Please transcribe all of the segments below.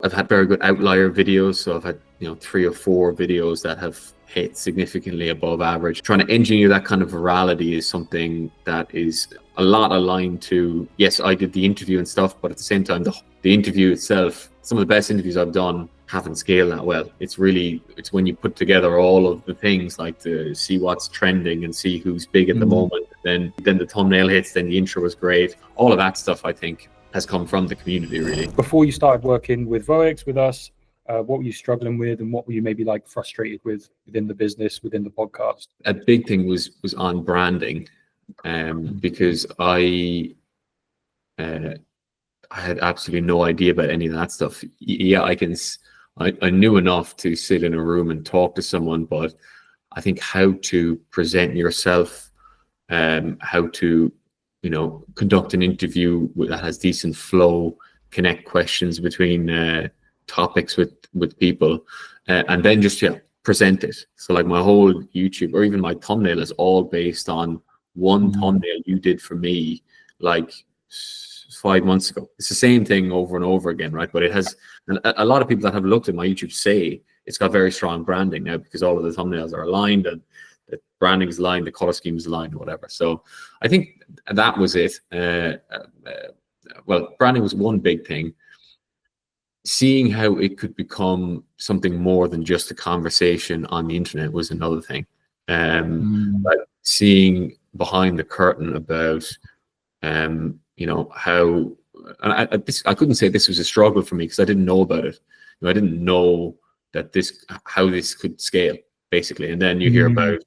I've had very good outlier videos, so I've had 3 or 4 videos that have hit significantly above average. Trying to engineer that kind of virality is something that is a lot aligned to, yes, I did the interview and stuff, but at the same time, the interview itself, some of the best interviews I've done haven't scaled that well. It's when you put together all of the things, like to see what's trending and see who's big at the moment, then the thumbnail hits, then the intro was great. All of that stuff, I think, has come from the community, really. Before you started working with Voex with us, what were you struggling with, and what were you maybe like frustrated with within the business, within the podcast? A big thing was on branding, because I had absolutely no idea about any of that stuff. Yeah, I knew enough to sit in a room and talk to someone, but I think how to present yourself, how to conduct an interview that has decent flow, connect questions between topics with people, and then just present it. So like my whole YouTube or even my thumbnail is all based on one thumbnail you did for me like 5 months ago. It's the same thing over and over again, right? But it has, and a lot of people that have looked at my YouTube say it's got very strong branding now because all of the thumbnails are aligned and the branding is aligned, the color scheme is aligned, whatever. So I think that was it. Well, branding was one big thing. Seeing how it could become something more than just a conversation on the internet was another thing. Like seeing behind the curtain about, how, and I couldn't say this was a struggle for me because I didn't know about it. I didn't know that how this could scale, basically. And then you hear about,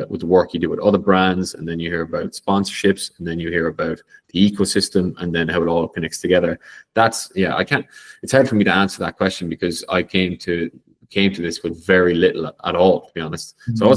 with the work you do with other brands, and then you hear about sponsorships, and then you hear about the ecosystem, and then how it all connects together. It's hard for me to answer that question because I came to this with very little at all, to be honest. So I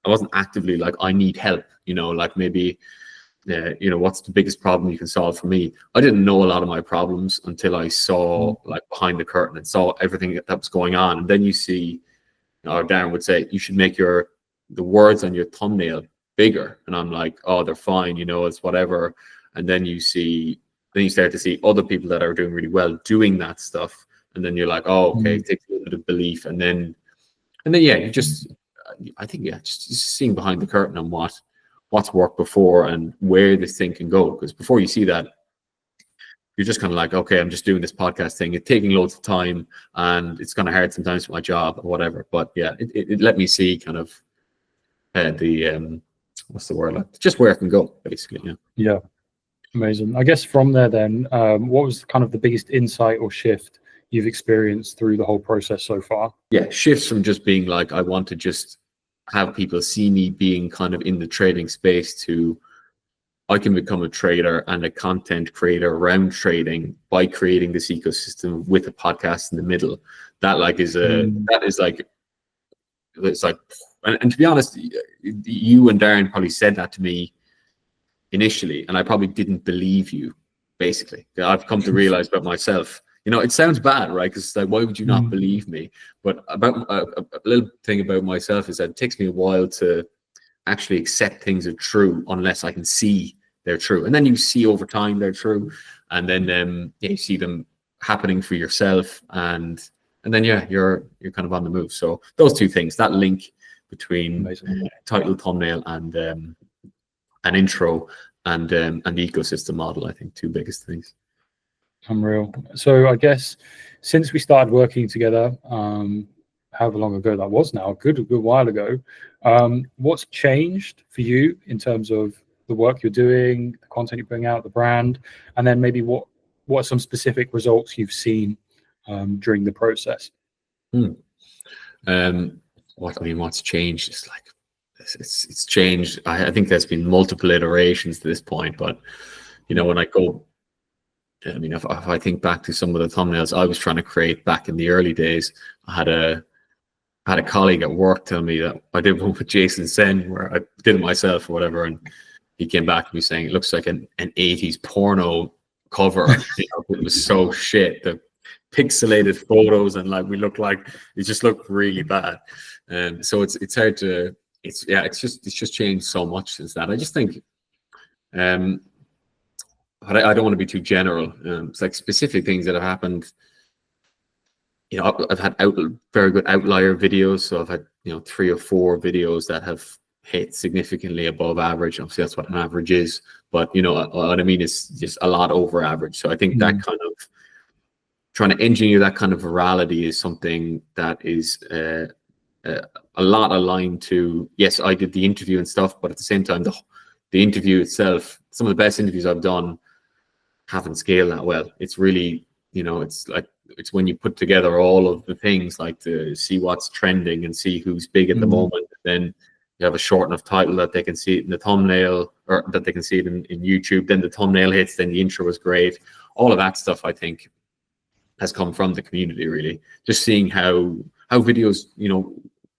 wasn't actively like, I need help, like maybe, what's the biggest problem you can solve for me? I didn't know a lot of my problems until I saw like behind the curtain and saw everything that was going on. And then you see, or Darren would say, you should make the words on your thumbnail bigger. And I'm like, oh, they're fine, it's whatever. And then you start to see other people that are doing really well doing that stuff. And then you're like, oh, okay, it takes a little bit of belief. And then just seeing behind the curtain on what's worked before and where this thing can go. Because before you see that, you're just kind of like, okay, I'm just doing this podcast thing. It's taking loads of time and it's kind of hard sometimes for my job or whatever. But yeah, it let me see kind of what's the word, like just where it can go, basically. Yeah, amazing. I guess from there then, what was kind of the biggest insight or shift you've experienced through the whole process so far? Yeah, shifts from just being like, I want to just have people see me being kind of in the trading space to I can become a trader and a content creator around trading by creating this ecosystem with a podcast in the middle. That is like, and to be honest, you and Darren probably said that to me initially, and I probably didn't believe you, basically. I've come to realize about myself, it sounds bad, right? Because it's like, why would you not believe me? But about a little thing about myself is that it takes me a while to actually accept things are true unless I can see they're true. And then you see over time they're true. And then you see them happening for yourself. And then, you're kind of on the move. So those two things, that link between title, thumbnail, and an intro and the ecosystem model, I think, two biggest things. Unreal. So I guess since we started working together, however long ago that was now, a good while ago, what's changed for you in terms of the work you're doing, the content you're putting out, the brand, and then maybe what are some specific results you've seen during the process? What's changed? It's like it's changed. I think there's been multiple iterations to this point, but when I go, if I think back to some of the thumbnails I was trying to create back in the early days, I had a colleague at work tell me that I did one with Jason Sen where I did it myself or whatever, and he came back to me saying it looks like an 80s porno cover. It was so shit. The pixelated photos and like we look like it just looked really bad. So it's hard to it's just changed so much since that. I just think but I don't want to be too general. It's like specific things that have happened. you know, I've had very good outlier videos. So I've had, you know, 3 or 4 videos that have hit significantly above average. Obviously, that's what an average is. But, you know, what I mean is just a lot over average. So I think that kind of trying to engineer that kind of virality is something that is a lot aligned to, yes, I did the interview and stuff, but at the same time, the interview itself, some of the best interviews I've done haven't scaled that well. It's really, you know, it's like, it's when you put together all of the things, like to see what's trending and see who's big at the moment. Then you have a short enough title that they can see it in the thumbnail, or that they can see it in YouTube. Then the thumbnail hits, then the intro was great. All of that stuff, I think, has come from the community, really. Just seeing how videos, you know,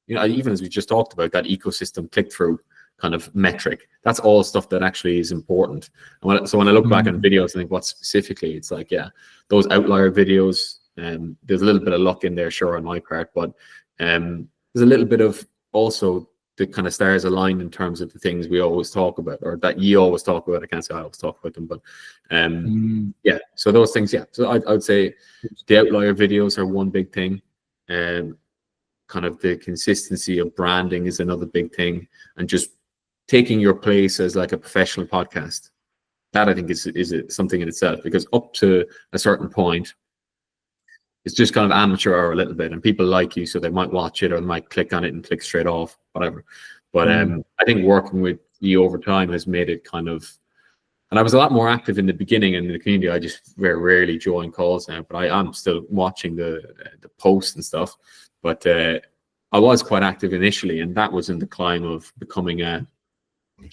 even as we just talked about, that ecosystem click-through kind of metric, that's all stuff that actually is important. And so when I look back on videos and think what specifically, it's like, yeah, those outlier videos, there's a little bit of luck in there, sure, on my part, but there's a little bit of also the kind of stars aligned in terms of the things we always talk about, or that you always talk about. I can't say I always talk about them, but yeah, so those things, yeah. So I would say the outlier videos are one big thing. Kind of the consistency of branding is another big thing, and just taking your place as like a professional podcast. That I think is something in itself, because up to a certain point, it's just kind of amateur a little bit, and people like you, so they might watch it or they might click on it and click straight off, whatever. But I think working with you over time has made it kind of, and I was a lot more active in the beginning in the community. I just very rarely join calls now, but I am still watching the posts and stuff. But I was quite active initially, and that was in the climb of becoming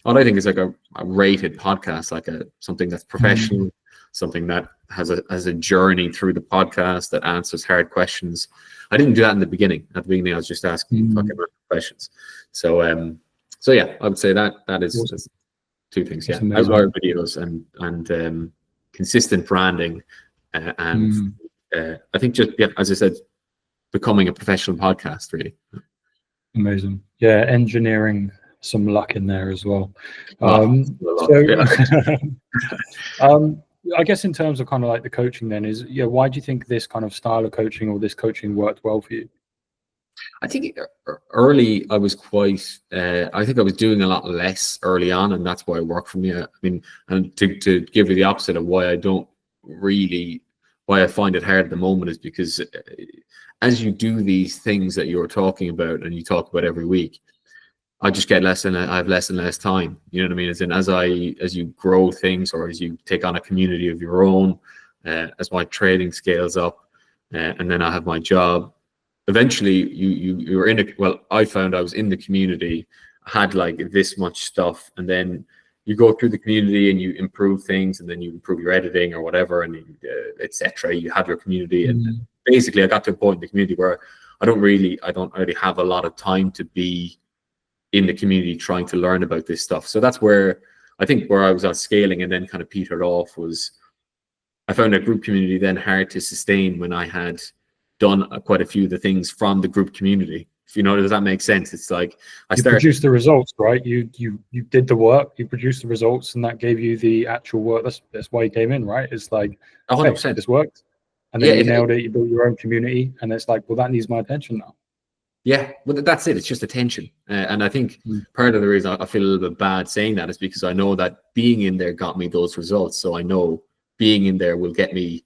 what I think is like a rated podcast, like something that's professional, something that has a journey through the podcast that answers hard questions. I didn't do that in the beginning. At the beginning, I was just asking fucking questions. So yeah, I would say that is 2 things. Yeah, outlier videos and consistent branding, and I think just, yeah, as I said, becoming a professional podcast, really. Amazing. Yeah, engineering some luck in there as well. I guess in terms of kind of like the coaching then is, yeah, why do you think this kind of style of coaching or this coaching worked well for you? I think early I was quite, I think I was doing a lot less early on, and that's why it worked for me. I mean, and to give you the opposite of why I find it hard at the moment is because as you do these things that you're talking about and you talk about every week, I just get I have less and less time. You know what I mean? As you grow things, or as you take on a community of your own, as my trading scales up, and then I have my job. Eventually, you're in it. Well, I found I was in the community, had like this much stuff, and then you go through the community and you improve things, and then you improve your editing or whatever, and etc. You have your community, and basically, I got to a point in the community where I don't really have a lot of time to be in the community trying to learn about this stuff. So that's where I think where I was at scaling and then kind of petered off was I found a group community then hard to sustain when I had done quite a few of the things from the group community. If you know, does that make sense? It's like you produced the results, right? You did the work, you produced the results, and that gave you the actual work. That's why you came in, right? It's like 100%, hey, this worked, and then you nailed it. You built your own community, and it's like, well, that needs my attention now. Yeah, well, that's it. It's just attention. And I think part of the reason I feel a little bit bad saying that is because I know that being in there got me those results. So I know being in there will get me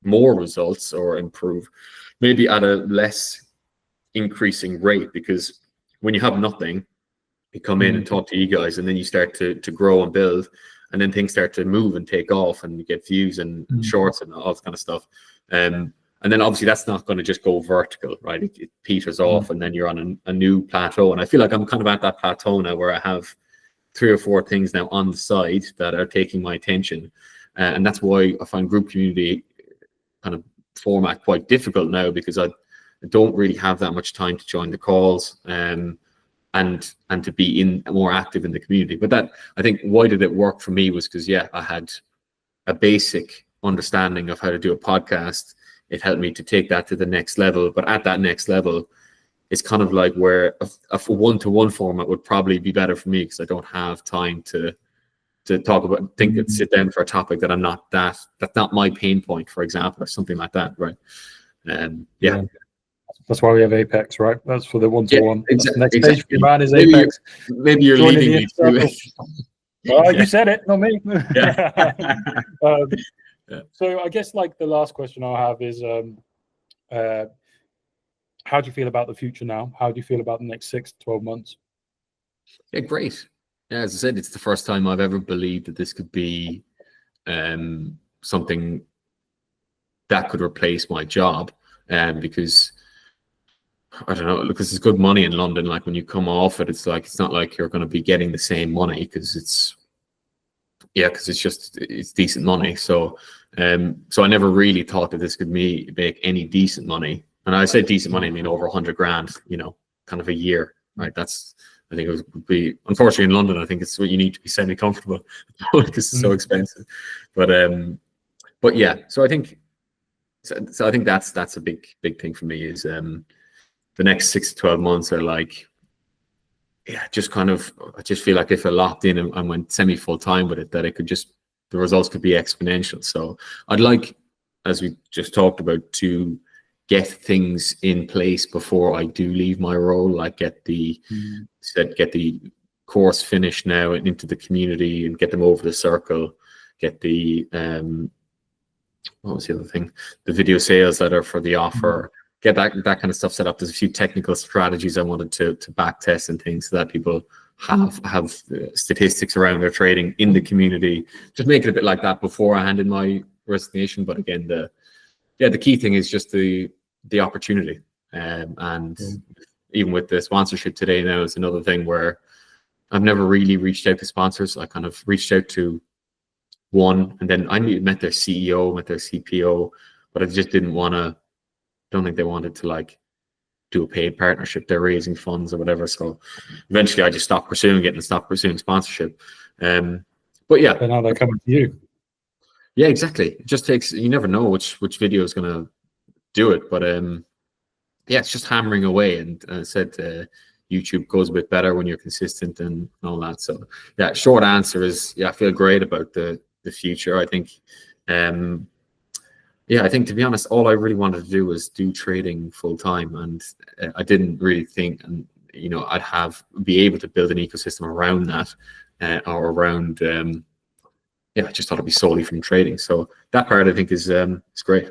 more results or improve, maybe at a less increasing rate, because when you have nothing, you come in and talk to you guys, and then you start to grow and build, and then things start to move and take off, and you get views and shorts and all that kind of stuff. And then obviously that's not going to just go vertical, right? It peters off, and then you're on a new plateau. And I feel like I'm kind of at that plateau now where I have 3 or 4 things now on the side that are taking my attention. And that's why I find group community kind of format quite difficult now, because I don't really have that much time to join the calls and to be more active in the community. But that, I think, why did it work for me was because, yeah, I had a basic understanding of how to do a podcast. It helped me to take that to the next level. But at that next level, it's kind of like where a one-to-one format would probably be better for me, because I don't have time to talk about, sit down for a topic that that's not my pain point, for example, or something like that, right? Yeah. That's why we have Apex, right? That's for the one-to-one. Yeah, The next exactly. stage for your man is Maybe Apex. maybe you're Joining leading the me to inner it. circle. You said it, not me. Yeah. Yeah. So I guess like the last question I'll have is, how do you feel about the future now? How do you feel about the next 6 to 12 months? Yeah, great. Yeah, as I said, it's the first time I've ever believed that this could be something that could replace my job. Because I don't know, because it's good money in London. Like when you come off it, it's like it's not like you're going to be getting the same money because it's it's decent money. So so I never really thought that this could make any decent money. And I say decent money, I mean over 100 grand, you know, kind of a year, right? That's, I think it would be, unfortunately in London, I think it's what you need to be semi-comfortable because it's so expensive. But yeah, so I think that's a big thing for me is the next 6 to 12 months are like, yeah, just kind of, I just feel like if I locked in and went semi full time with it, that it could just, the results could be exponential. So I'd like, as we just talked about, to get things in place before I do leave my role, like get the course finished now and into the community and get them over the circle, get the what was the other thing? The video sales letter for the offer, get that kind of stuff set up. There's a few technical strategies I wanted to back test and things so that people have statistics around their trading in the community. Just make it a bit like that before I hand in my resignation. But again, the key thing is just the opportunity. And even with the sponsorship today now is another thing where I've never really reached out to sponsors. I kind of reached out to one, and then I met their CEO, met their CPO, but I just didn't want to, don't think they wanted to like do a paid partnership. They're raising funds or whatever. So eventually I just stopped pursuing it and stopped pursuing sponsorship. But yeah. And now they're coming to you. Yeah, exactly. It just takes, you never know which video is going to do it. But yeah, it's just hammering away. And I said YouTube goes a bit better when you're consistent and all that. So yeah, short answer is, yeah, I feel great about the future. I think yeah, I think to be honest, all I really wanted to do was do trading full time, and I didn't really think, and you know, I'd be able to build an ecosystem around that, or around. Yeah, I just thought it'd be solely from trading. So that part I think is great.